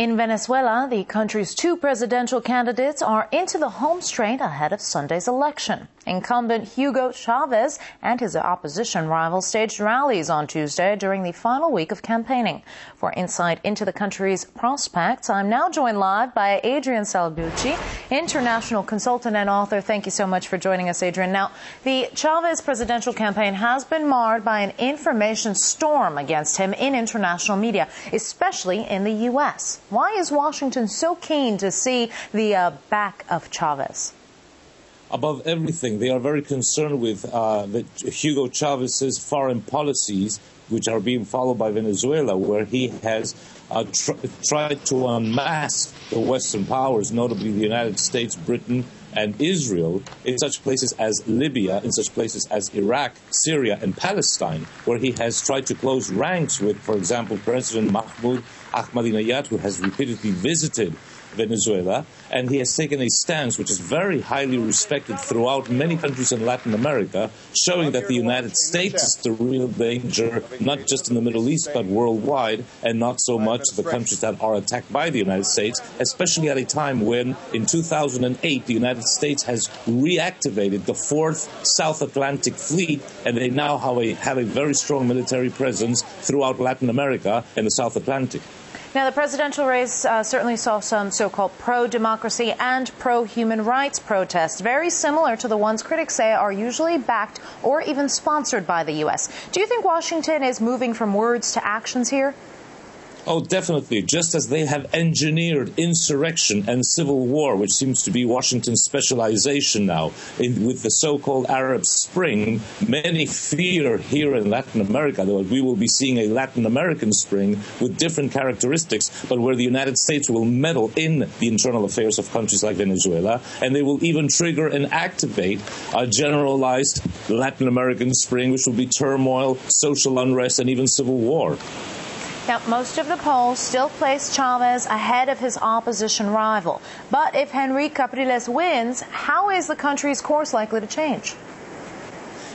In Venezuela, the country's two presidential candidates are into the home straight ahead of Sunday's election. Incumbent Hugo Chavez and his opposition rival staged rallies on Tuesday during the final week of campaigning. For insight into the country's prospects, I'm now joined live by Adrian Salbucci, international consultant and author. Thank you so much for joining us, Adrian. Now, the Chavez presidential campaign has been marred by an information storm against him in international media, especially in the U.S. Why is Washington so keen to see the back of Chavez? Above everything, they are very concerned with Hugo Chavez's foreign policies, which are being followed by Venezuela, where he has tried to unmask the Western powers, notably the United States, Britain, and Israel, in such places as Libya, in such places as Iraq, Syria, and Palestine, where he has tried to close ranks with, for example, President Mahmoud Ahmadinejad, who has repeatedly visited Venezuela, and he has taken a stance which is very highly respected throughout many countries in Latin America, showing that the United States is the real danger, not just in the Middle East, but worldwide, and not so much the countries that are attacked by the United States, especially at a time when, in 2008, the United States has reactivated the 4th South Atlantic Fleet, and they now have a very strong military presence throughout Latin America and the South Atlantic. Now, the presidential race certainly saw some so-called pro-democracy and pro-human rights protests, very similar to the ones critics say are usually backed or even sponsored by the U.S. Do you think Washington is moving from words to actions here? Oh, definitely. Just as they have engineered insurrection and civil war, which seems to be Washington's specialization now, with the so-called Arab Spring, many fear here in Latin America that we will be seeing a Latin American spring with different characteristics, but where the United States will meddle in the internal affairs of countries like Venezuela, and they will even trigger and activate a generalized Latin American spring, which will be turmoil, social unrest, and even civil war. Now, most of the polls still place Chavez ahead of his opposition rival. But if Henrique Capriles wins, how is the country's course likely to change?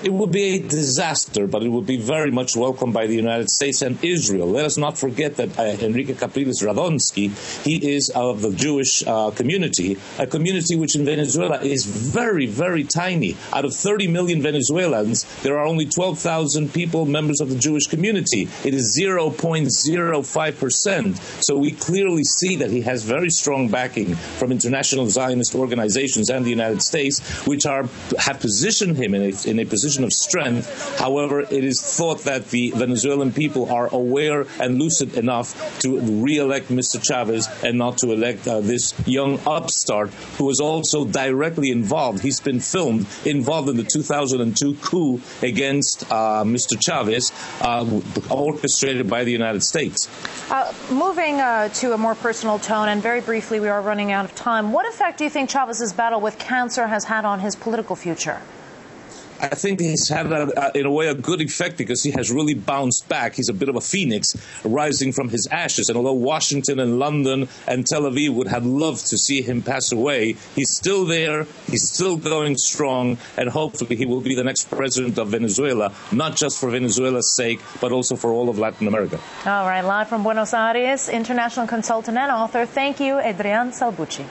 It would be a disaster, but it would be very much welcomed by the United States and Israel. Let us not forget that Henrique Capriles Radonski, he is of the Jewish community, a community which in Venezuela is very, very tiny. Out of 30 million Venezuelans, there are only 12,000 people, members of the Jewish community. It is 0.05%. So we clearly see that he has very strong backing from international Zionist organizations and the United States, which have positioned him in a position of strength. However, it is thought that the Venezuelan people are aware and lucid enough to re-elect Mr. Chavez and not to elect this young upstart who was also directly involved. He's been involved in the 2002 coup against Mr. Chavez, orchestrated by the United States. Moving to a more personal tone, and very briefly, we are running out of time. What effect do you think Chavez's battle with cancer has had on his political future? I think he's had, in a way, a good effect because he has really bounced back. He's a bit of a phoenix rising from his ashes. And although Washington and London and Tel Aviv would have loved to see him pass away, he's still there, he's still going strong, and hopefully he will be the next president of Venezuela, not just for Venezuela's sake, but also for all of Latin America. All right, live from Buenos Aires, international consultant and author. Thank you, Adrian Salbucci.